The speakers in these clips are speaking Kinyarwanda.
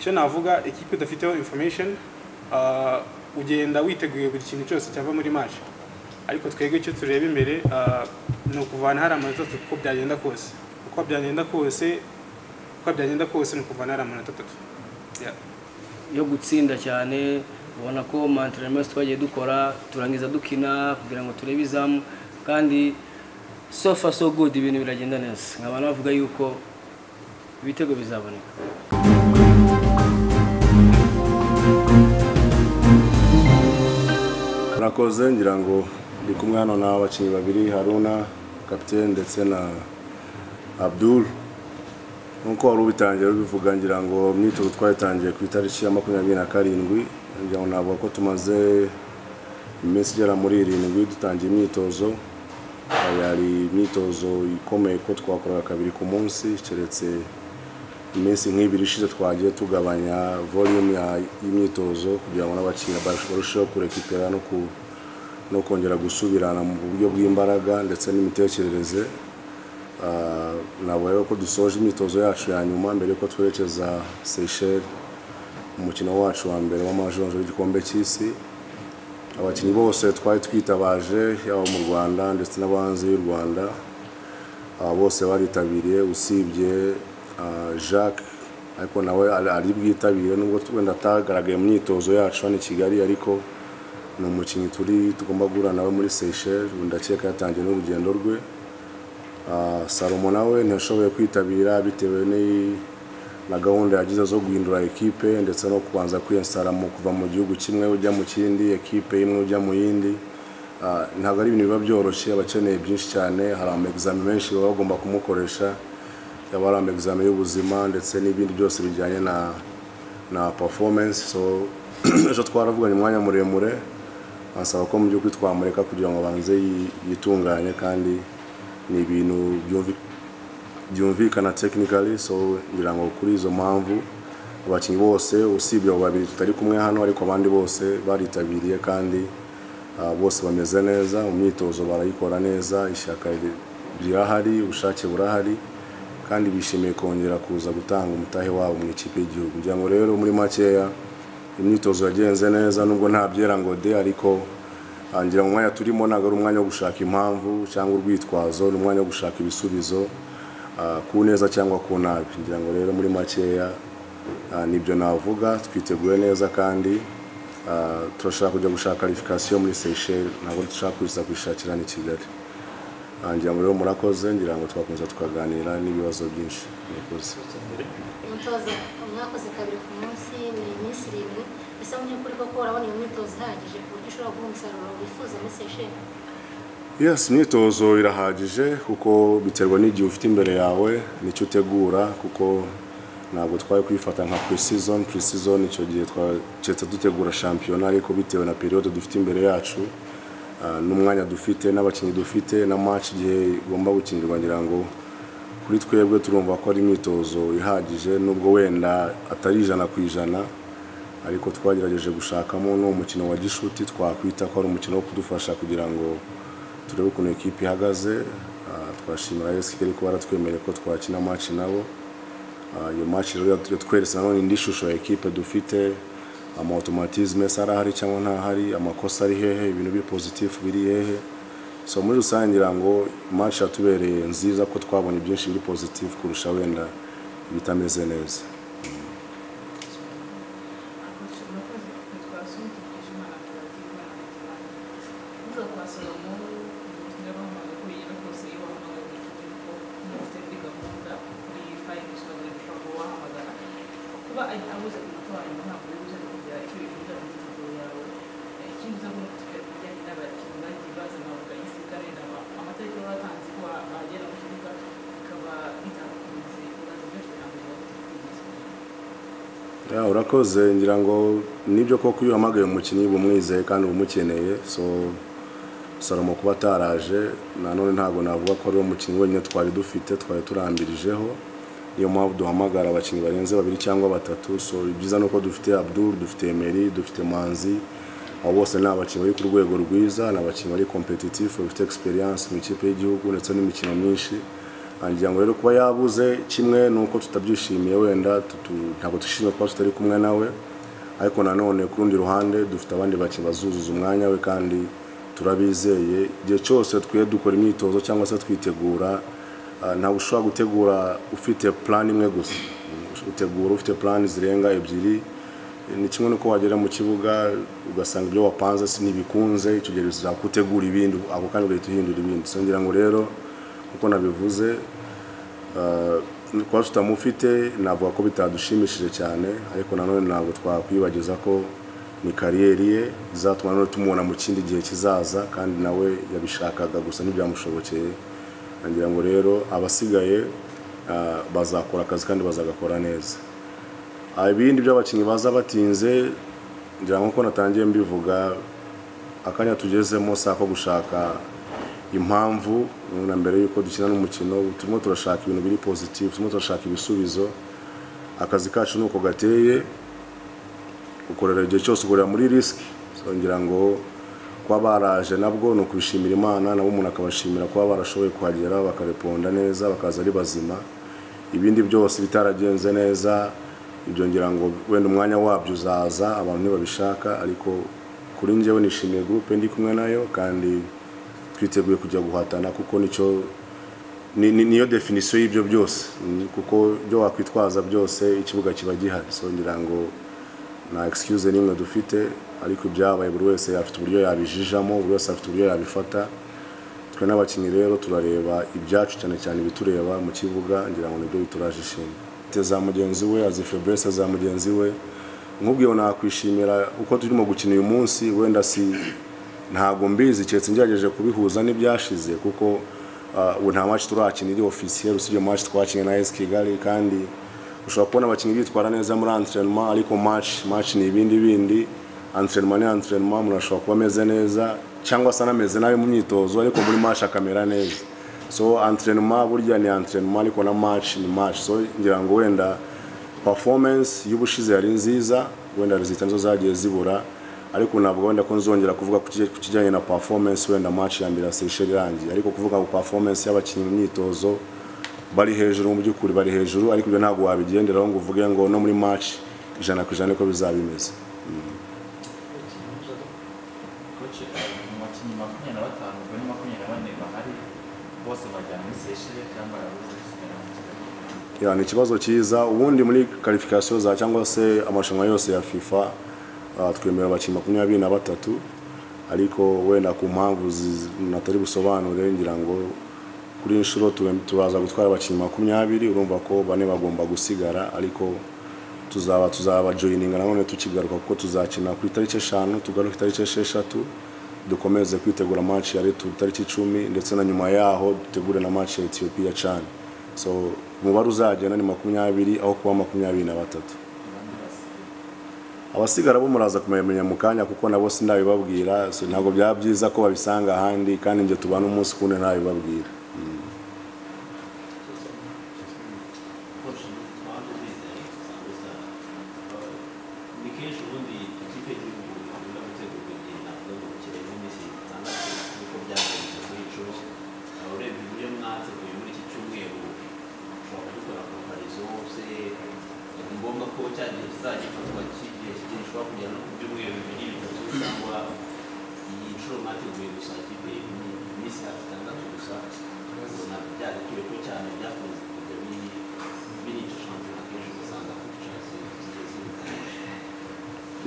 icyo navuga ikipe dafiteho information ugenda witeguye buri kintu cyose cyava muri match ariko twebwe icyo tureba imbere ni ukuvana hari amanota uko byagenda kose ni ukuvana hari amanota 3 yo gutsinda cyane. Ubona ko entraînement twagiye dukora turangiza dukina kugira ngo turebe izamu kandi so far so good ibintu biragenda neza. Nkaba navuga yuko ibitego bizaboneka. Murakoze ngira ngo ndi kumwe hano n'abakinnyi babiri Haruna capitaine ndetse na Abdul. Nkuko wari ubitangiye bivuga ngira ngo myitozo twayitangiye ku itariki ya 27 ngira ngo navuga ko tumaze iminsi igera muri 7 dutangiye imyitozo. Yari imyitozo ikomeye ko twakoraga kabiri ku munsi keretse iminsi nk'ibiri ishize twagiye tugabanya volume y'imyitozo kugira ngo n'abakinnyi barusheho kurekipera no kongera gusubirana mu buryo bw'imbaraga ndetse n'imitekerereze. Navuga ko dusoje imyitozo yacu ya nyuma mbere ko twerekeza Seychelles umukino wacu wa mbere w'amajonjo y'igikombe cy'isi. Abakinnyi bose twari twitabaje yaba mu Rwanda ndetse n'abanze y'u Rwanda bose baritabiriye usibye Jacques ariko nawe ari bwitabire nubwo twenda tagaragaye mu myitozo yacu hano i Kigali ariko ni umukinnyi tugomba guhura nawe muri Seychelles ndakeka yatangiye n'urugendo rwe. Salomo nawe ntiyashoboye kwitabira bitewe na gahunda yagize zo guhindura ekipe ndetse no kubanza kwiyensara mu kuva mu gihugu kimwe ujya mu kindi ekipe imwe ujya mu yindi. Ntabwo ari ibintu biba byoroshye abakeneye byinshi cyane hari amexamen menshi baba bagomba kumukoresha yaba ari amexamen y'ubuzima ndetse n'ibindi byose bijyanye na performance. So ejo twaravuganye umwanya muremure ansaba ko mu by'ukuri twamureka kugira ngo banze yitunganye kandi ni ibintu byumvikana technically. So ngira ngo kuri izo mpamvu abakinnyi bose usibye babiri tutari kumwe hano ariko abandi bose baritabiriye kandi bose bameze neza mu myitozo barayikora neza ishyaka rirahari ubushake burahari kandi bishimiye kongera kuza gutanga umutahe wabo mu ikipe y'igihugu. Ngira ngo rero muri makeya imyitozo yagenze neza nubwo nta byera ngo de ariko ngira ngo umwanya turimo ntabwo ari umwanya wo gushaka impamvu cyangwa urwitwazo ni umwanya wo gushaka ibisubizo ku neza cyangwa ku nabi. Ngira ngo rero muri makeya nibyo navuga twiteguye neza kandi turashaka kujya gushaka qualification muri Seychelles ntabwo dushaka kuza kwishakira ni Kigali. Ngira ngo rero murakoze ngira ngo twakomeza tukaganira n'ibibazo byinshi. Murakoze. Umutoza mwakoze kabiri ku munsi ni iminsi 7 ese mu by'ukuri koko urabona iyo myitozo ihagije ku buryo ushobora guha umusaruro wifuza muri Seychelles? Yes, imyitozo irahagije kuko biterwa n'igihe ufite imbere yawe nicyo utegura kuko ntabwo twari kwifata nka pre-season icyo gihe twacetse dutegura shampiyona ariko bitewe na periode dufite imbere yacu n'umwanya dufite n'abakinnyi dufite na match igihe igomba gukinirwa ngira ngo kuri twebwe turumva ko ari imyitozo ihagije nubwo wenda atari 100% ariko twagerageje gushakamo n'umukino wa gishuti twakwita ko ari umukino wo kudufasha kugira ngo turebe ukuntu ekipe ihagaze. Twashimira Yesu Kigali ko baratwemereye ko twakina match nabo. Iyo match rero yatweretse nanone indi shusho ya ekipe dufite automatisme sarahari cyangwa ntahari amakosa ari hehe ibintu biri positif biri hehe. So muri rusange ngo match yatubereye nziza ko twabonye byinshi biri positif kurusha wenda bitameze neza. Urakoze ngira ngo nibyo koko iyo hamagaye umukinnyi bumwizeye kandi bumukeneye. So Salomo kuba taraje nanone ntago navuga ko ari umukinnyi wenyine twari dufite twari turambirijeho niyo mpamvu duhamagara abakinnyi barenze 2 cyangwa 3. So ibyiza nuko dufite Abdul dufite Emery dufite Manzi abo bose ni abakinnyi bari ku rwego rwiza n'abakinnyi bari competitive bafite experience mu ikipe y'igihugu ndetse n'imikino myinshi ngira ngo rero kuba yabuze kimwe nuko tutabyishimiye wenda ntabwo dushimye kuba tutari kumwe nawe ariko nanone ku rundi ruhande dufite abandi bakinnyi bazuzuza umwanya we kandi turabizeye igihe cyose twiye dukora imyitozo cyangwa se twitegura ntabwo ushobora gutegura ufite plan imwe gusa utegura ufite plan zirenga ebyiri ni kimwe nuko wagera mu kibuga ugasanga ibyo wapanze sinibikunze icyo gihe uzakutegura ibindi ako kandi ugahita uhindura ibindi so ngira ngo rero uko nabivuze kwa tutamufite navuga ko bitadushimishije cyane ariko nanone ntabwo twakwibagiza ko ni kariyeri ye izatuma none tumubona mu kindi gihe kizaza kandi nawe yabishakaga gusa n'ibyamushobokeye ngira ngo rero abasigaye bazakora akazi kandi bazagakora neza ibindi by'abakinnyi baza batinze ngira ngo ko natangiye mbivuga akanya tugezemo sako gushaka impamvu na mbere yuko dukina n'umukino turimo turashaka ibintu biri positive turimo turashaka ibisubizo akazi kacu nuko gateye ukorera igihe cyose ukorera muri risk ngira ngo kwa baraje nabwo no kubishimira Imana nabo umuntu akabashimira kwa barashoboye kuhagera bakareponda neza bakaza ari bazima ibindi byose bitaragenze neza ibyo ngira ngo wenda umwanya wabyo uzaza abantu babishaka ariko kuri njyewe nishimiye groupe ndi kumwe nayo kandi twiteguye kujya guhatana kuko niyo definition y'ibyo byose kuko byo wakwitwaza byose ikibuga kiba gihari so ngira ngo na excuse nimwe dufite ariko ibyabaye buri wese afite uburyo yabijijamo buri wese afite uburyo yabifata twe n'abakinnyi rero turareba ibyacu cyane cyane bitureba mu kibuga ngira ngo nibyo biturajishima teza mugenzi we azi faiblesse za mugenzi we nkubwiye nakwishimira uko turimo gukina uyu munsi wenda si ntago mbizi cyetse ngerageje kubihuza n'ibyashize kuko nta match turakina iri officiel usibye match twakinye na AS Kigali kandi ushobora kubona abakinnyi bitwara neza muri entraînement ariko match ni ibindi entraînement ni entraînement murashobora kuba ameze neza cyangwa se anameze nawe mu myitozo ariko muri match akamera neza so entraînement burya ni entraînement ariko na match ni match so ngira ngo wenda performance y'ubushize yari nziza wenda result nizo zagiye zibura ariko nabwo wenda ko nzongera kuvuga ku kijyanye na performance wenda match ya mbere Seychelles irangiye ariko kuvuga ku performance y'abakinnyi mu myitozo bari hejuru mu byukuri bari hejuru ariko ibyo ntabwo wabigenderaho ngo uvuge ngo no muri match 100% ko bizabimeze ni ikibazo cyiza ubundi muri qualification za cyangwa se amarushanwa yose ya FIFA twemera abakinnyi 23 ariko wenda ku mpamvu natari busobanure ngira ngo kuri inshuro turaza gutwara abakinnyi 20 urumva ko bane bagomba gusigara ariko tuzaba joininga nanone tukigaruka kuko tuzakina kuri tariki 5 tugaruka tariki 6 dukomeze kwitegura match ya Retu tariki 10 ndetse na nyuma yaho dutegure na match ya Ethiopia cyane so umubare uzagenda ni 20 aho kuba 23 abasigara bo muraza kumenya mu kanya kuko nabo sindabibabwira so ntago byabyiza ko babisanga ahandi kandi nje tubana umunsi kunde ntabibabwira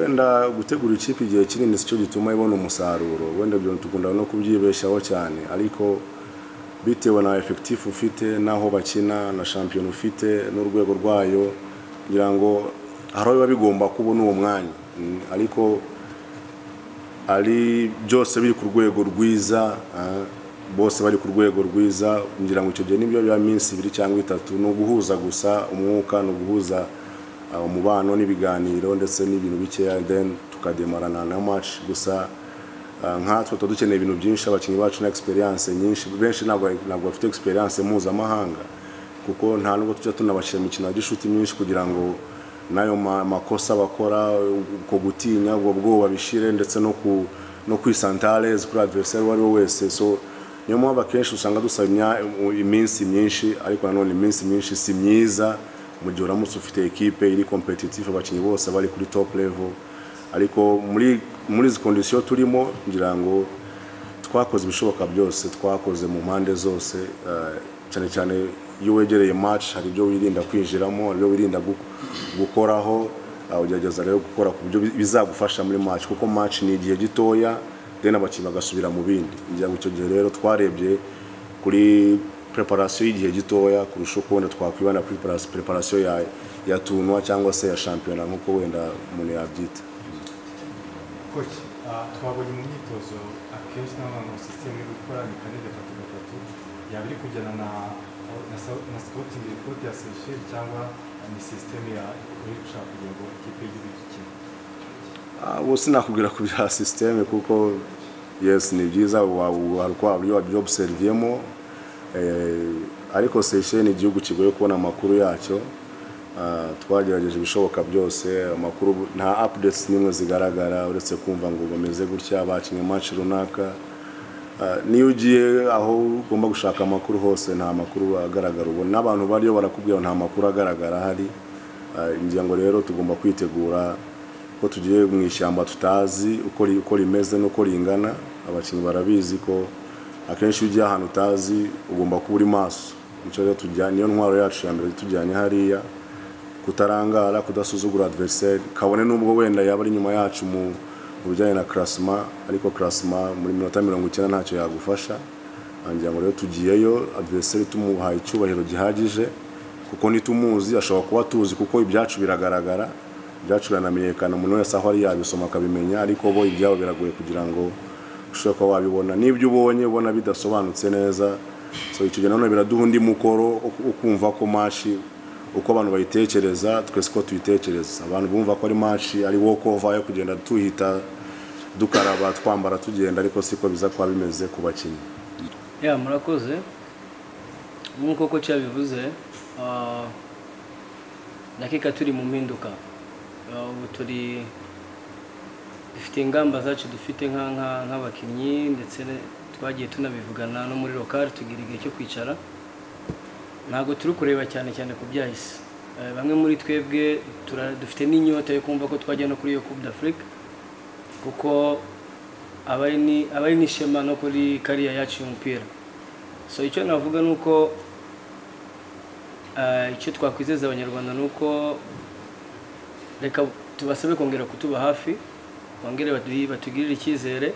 wenda gutegura ikipe igihe kinini cyo gituma ibona umusaruro wenda byo tukunda no kubyibeshaho cyane ariko bitewe na effective ufite naho bakina na champion ufite n'urwego rwayo ngira ngo haro biba bigomba kubona uwo mwanya ariko ari byose biri ku rwego rwiza bose bari ku rwego rwiza ngira ngo icyo gihe nibyo bya minsi 2 cyangwa 3 no guhuza gusa umwuka no guhuza umubano n'ibiganiro ndetse n'ibintu bikeya then tukademarana na match gusa nkatwe dukeneye ibintu byinshi abakinnyi bacu na experience nyinshi benshi ntabwo bafite experience mpuzamahanga kuko nta nubwo tujya tunabashira mu kintu gishuti myinshi kugira ngo nayo makosa bakora uko gutinya ubwo bwoba bishire ndetse no kwisantale kuri adversaire wari wese so niyo mpamvu akenshi usanga dusaba iminsi myinshi, ariko nanone iminsi myinshi si myiza mu gihe uramutse ufite ekipe iri competitive, abakinnyi bose bari kuri top level. Ariko muri izi condition turimo, ngira ngo twakoze ibishoboka byose, twakoze mu mpande zose, cyane cyane iyo wegereye match hari ibyo wirinda kwinjiramo, hari ibyo wirinda gukoraho, ugerageza rero gukora ku buryo bizagufasha muri match, kuko match ni igihe gitoya then abakinnyi bagasubira mu bindi. Ngira ngo icyo gihe rero twarebye kuri preparation y'igihe gitoya kurusha uko wenda twakwibana preparation ya tournoi cyangwa se ya championnat nk'uko wenda umuntu yabyita. Coach, twabonye mu myitozo akenshi n'abantu system yo gukora ni 4-3-3 yabiri kujyana na scouting report ya Seychelles cyangwa ni system ya kurusha kugira ngo ikipe y'igihugu ikine. Bose nakubwira ku bya system kuko yes ni byiza warukwa observemo, ariko Seychelles ni igihugu kigoye kubona amakuru yacyo. Twagerageje ibishoboka byose, amakuru nta updates nimwe zigaragara uretse kumva ngo bameze gutya bakinye match runaka. Niyo ugiye aho ugomba gushaka amakuru hose nta makuru agaragara, ubona n'abantu bariyo barakubwira nta makuru agaragara hari. Ngira ngo rero tugomba kwitegura ko tugiye mu ishyamba tutazi uko rimeze n'uko ringana. Abakinnyi barabizi ko akenshi ugiye ahantu utazi ugomba kuba uri maso. Nicyo rero tujyanye, niyo ntwaro yacu ya mbere tujyanye hariya, kutarangara, kudasuzugura adversaire, kabone n'ubwo wenda yaba ari nyuma yacu mu bijyanye na classement, ariko classement muri minota 90 ntacyo yagufasha. Ngira ngo rero tugiyeyo adversaire tumuhaye icyubahiro gihagije, kuko nitumuzi ashobora kuba tuzi kuko ibyacu biragaragara, ibyacu biranamenyekana, umuntu wese aho ari yabisoma akabimenya, ariko bo ibyabo biragoye kugira ngo ushobora kuba wabibona. N'ibyo ubonye ubona bidasobanutse neza, so icyo gihe nanone biraduha undi mukoro ukumva ko match uko abantu bayitekereza twese ko tuyitekereza. Abantu bumva ko ari match ari walk over yo kugenda tuhita dukaraba twambara tugenda, ariko siko biza kwa bimeze ku bakinnyi. Murakoze. Nkuko ko cyabivuze, dakika turi mu mpinduka. Ubu turi dufite ingamba zacu dufite nk'abakinnyi, ndetse twagiye tunabivugana no muri local tugira igihe cyo kwicara. Ntabwo turi kureba cyane ku byahise. Bamwe muri twebwe dufite n'inyota yo kumva ko twajya no kuri iyo Coupe d'Afrique, kuko abari ni shema no kuri kariya yacu y'umupira. So icyo navuga nuko icyo twakwizeza abanyarwanda nuko reka tubasabe kongera kutuba hafi, bongere batugirire icyizere.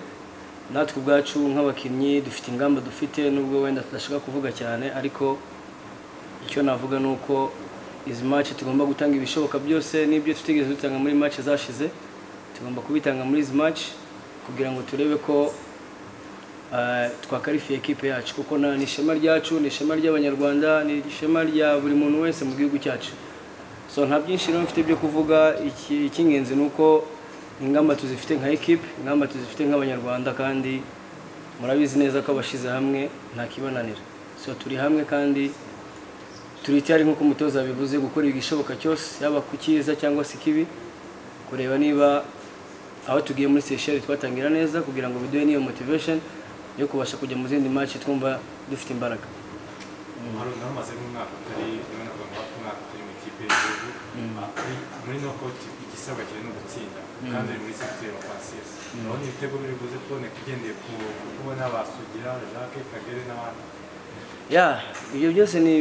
Natwe ubwacu nk'abakinnyi dufite ingamba dufite, nubwo wenda tudashaka kuvuga cyane, ariko icyo navuga nuko izi match tugomba gutanga ibishoboka byose, n'ibyo tutigeze dutanga muri match zashize tugomba kubitanga muri izi match kugira ngo turebe ko twakarifiye ekipe yacu, kuko ni ishema ryacu, ni ishema ry'abanyarwanda, ni ishema rya buri muntu wese mu gihugu cyacu. So nta byinshi rero mfite byo kuvuga. Icy'ingenzi nuko ingamba tuzifite nka ekipe, ingamba tuzifite nk'abanyarwanda, kandi murabizi neza ko abashize hamwe nta kibananira. So turi hamwe kandi turi cyari nkuko umutoza bivuze gukora igishoboka cyose, yaba ku cyiza cyangwa se kibi, kureba niba aho tugiye muri Seychelles twatangira neza, kugira ngo biduhe niyo motivation yo kubasha kujya mu zindi match twumva dufite imbaraga. Namaze nk'umwaka utari mwaka turi mu ikipe y'igihugu, muri knockout igisabwa cyane no gutsinda, kandi muri secteur offensive none ibitego biri buze kuboneka ugendeye ku kubona basugira Jacques Kagere n'abandi. Ibyo byose ni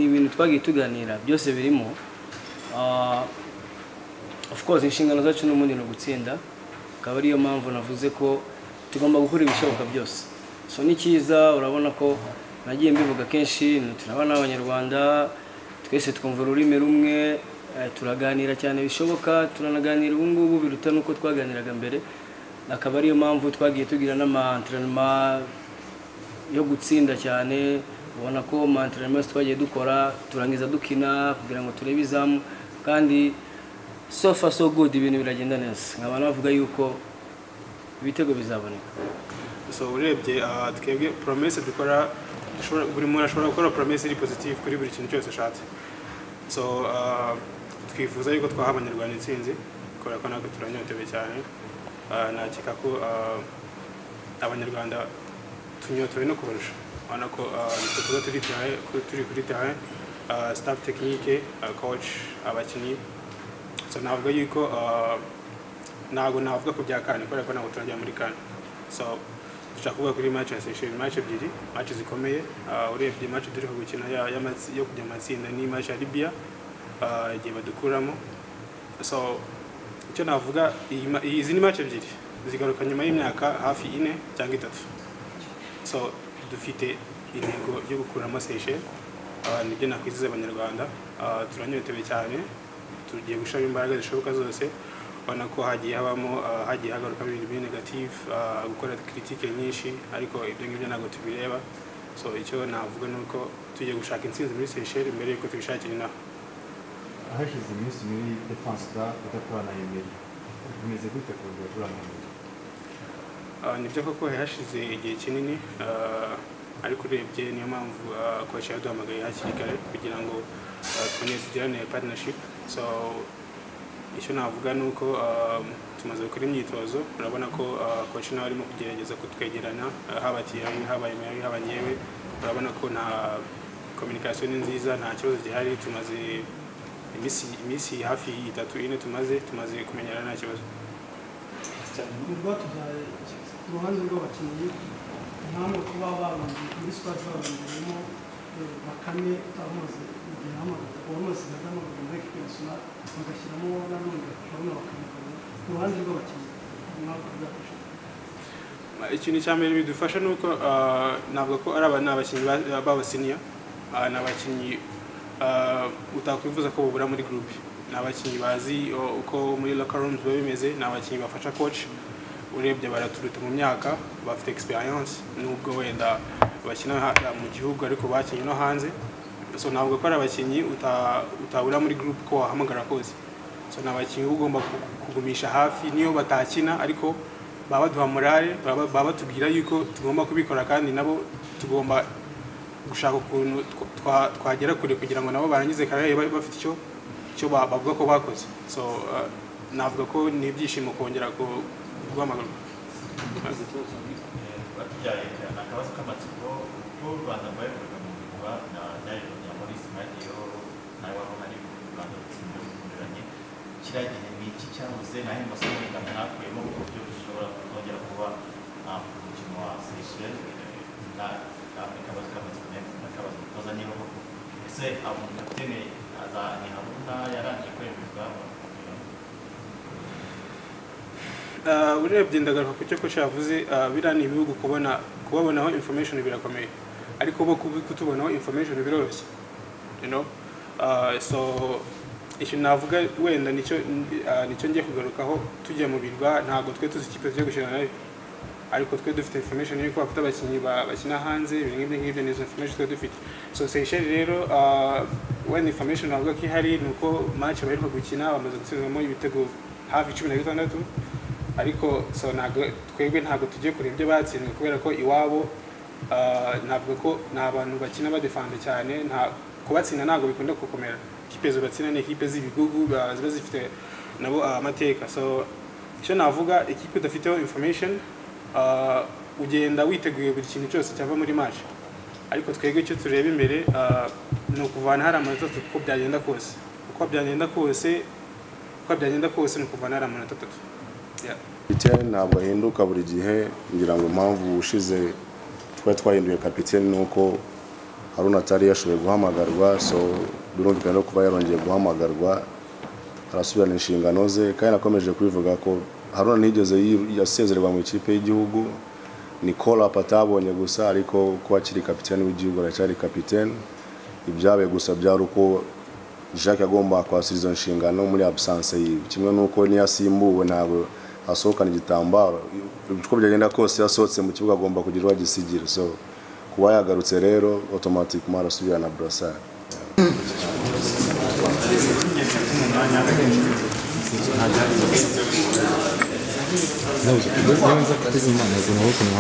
ibintu twagiye tuganira, byose birimo. Of course inshingano zacu n'umundi no gutsinda, akaba ariyo mpamvu navuze ko tugomba gukora ibishoboka byose. So ni cyiza, urabona ko nagiye mbivuga kenshi, turabana abanyarwanda twese twumva ururimi rumwe, turaganira cyane bishoboka, turanaganira ubu ngubu biruta nuko twaganiraga mbere. Akaba ariyo mpamvu twagiye tugira n'ama-entraînement yo gutsinda cyane. Ubona ko entraînement twagiye dukora turangiza dukina kugira ngo turebe izamu, kandi so far so good, ibintu biragenda neza. Nkaba navuga yuko ibitego bizaboneka. So urebye twebwe promesse dukora, buri muntu ashobora gukora promesse iri positive kuri buri kintu cyose ashatse. So twifuza yuko twaha abanyarwanda intsinzi, kubera ko natwe turanyotewe cyane. Nakeka ko abanyarwanda tunyotewe no kubarusha, ubona ko tuba turi kuri terrain, staff technique, coach, abakinnyi. So navuga yuko ntabwo navuga ku bya kane kubera ko ntabwo turajya muri kane. So dushaka kuvuga kuri match ya Seychelles, match ebyiri, match zikomeye. Urebye match turi gukina yo kujya amatsinda ni match ya Libya igihe badukuramo. So icyo navuga izi ni match ebyiri zigaruka nyuma y'imyaka hafi 4 cyangwa 3. So dufite intego yo gukuramo Seychelles, nibyo nakwiziza abanyarwanda. Turanyotewe cyane, tugiye gushaka imbaraga zishoboka zose. Ubona ko hagiye hagaruka ibintu biri negative, gukora critique nyinshi, ariko ibyo ngibyo ntabwo tubireba. So icyo navuga nuko tugiye gushaka intsinzi muri Seychelles mbere yuko tubishakira inaha. Hashize iminsi muri defense udakorana na Emery, bimeze gute ku rwego rw'Emery? Nibyo koko hashize igihe kinini, ariko urebye niyo mpamvu coach yaduhamagaye hakiri kare kugira ngo twongere tugirane partnership. So icyo navuga nuko tumaze gukora imyitozo, urabona ko coach nawe arimo kugerageza kutwegerana, haba Thierry, haba Emery, haba nyewe. Urabona ko nta communication nziza, nta kibazo gihari. Tumaze imisi hafi 3-4 tumaze kumenyana nta kibazo. Uruhande rw'abakinnyi ntamwe kuba babanje muri squad babandemo bakame utamuze igihe amaze nagamo muri equipe nationale bagashyiramo n'undi bakabona bakamukana uruhande rw'abakinnyi mwakudafasha. Ikintu cya mbere bidufasha nuko navuga ko ari abakinnyi b'abasenior, n'abakinnyi utakwifuza ko bubura muri group. N'abakinnyi bazi uko muri locker rooms biba bimeze, n'abakinnyi bafasha coach. Urebye baraturuta mu myaka, bafite experience nubwo wenda bakina mu gihugu ariko bakinnye no hanze. So navuga ko ari abakinnyi utabura muri group ko wahamagara koze. So n'abakinnyi ugomba kugumisha hafi niyo batakina, ariko baba duha morale, baba batubwira yuko tugomba kubikora, kandi nabo tugomba gushaka ukuntu twagera kure kugira ngo nabo barangize karere bafite icyo bavuga ko bakoze. So navuga ko ni ibyishimo kongera guhamagara. Batujyaye akabazo k'amatsiko ko u Rwanda rwaherukaga mu bikorwa na Maurice Madio nawe wabona ari mu Rwanda rutsinda rukundiranye. Kiriya gihe ni iki cyabuze, naho amasomo y'ingano nakuyemo ku buryo bishobora kongera kuba umukino wa Seychelles? Akabazo k'amatsiko n'akabazo mutoza niba koko ese kapitene ni Haruna yarangiye kwemezwa? Urebye ndagaruka ku cyo coach yavuze, biriya ni ibihugu kubabonaho information birakomeye, ariko bo kutubonaho information biroroshye, you know. So icyo navuga wenda nicyo ngiye kugarukaho. Tujya mu birwa ntabwo twe tuzi ikipe tugiye gukina nayo, ariko twe dufite information yuko bafite abakinnyi bakina hanze, ibintu nk'ibyo nizo information twe dufite. So Seychelles rero when information navuga ko ihari nuko match baheruka gukina bamaze gutsindamo ibitego hafi 16, ariko so twebwe ntabwo tugiye kureba ibyo batsindwe kubera ko iwabo ntabwo ko nta bantu bakina badefanda cyane, nta kubatsinda ntabwo bikunda gukomera. Ikipe zubatsinda ni ikipe z'ibigugu ziba zifite nabo amateka. So icyo navuga, ikipe udafiteho information ugenda witeguye buri kintu cyose cyava muri match, ariko twebwe icyo tureba imbere ni ukuvana hari amanota uko byagenda kose ni ukuvana hari amanota 3. Kapiteni ntabwo ahinduka buri gihe, ngira ngo impamvu ushize twahinduye kapiteni nuko Haruna atari yashoboye guhamagarwa. So birumvikana no kuba yarongeye guhamagarwa arasubirana inshingano ze, kandi nakomeje kubivuga ko Haruna ntigeze yasezererwa mu ikipe y'igihugu, ni call up atabonye gusa, ariko kuba akiri kapiteni w'igihugu aracyari kapiteni. Ibyabe gusa byari uko Jacques agomba kwasiriza inshingano muri absence yiwe, kimwe nuko niyasimbuwe ntabwo asohokana igitambaro. Uko byagenda kose yasohotse mu kibuga agomba kugira wagisigira. So kuba yagarutse rero automatiquement arasubira na brassard.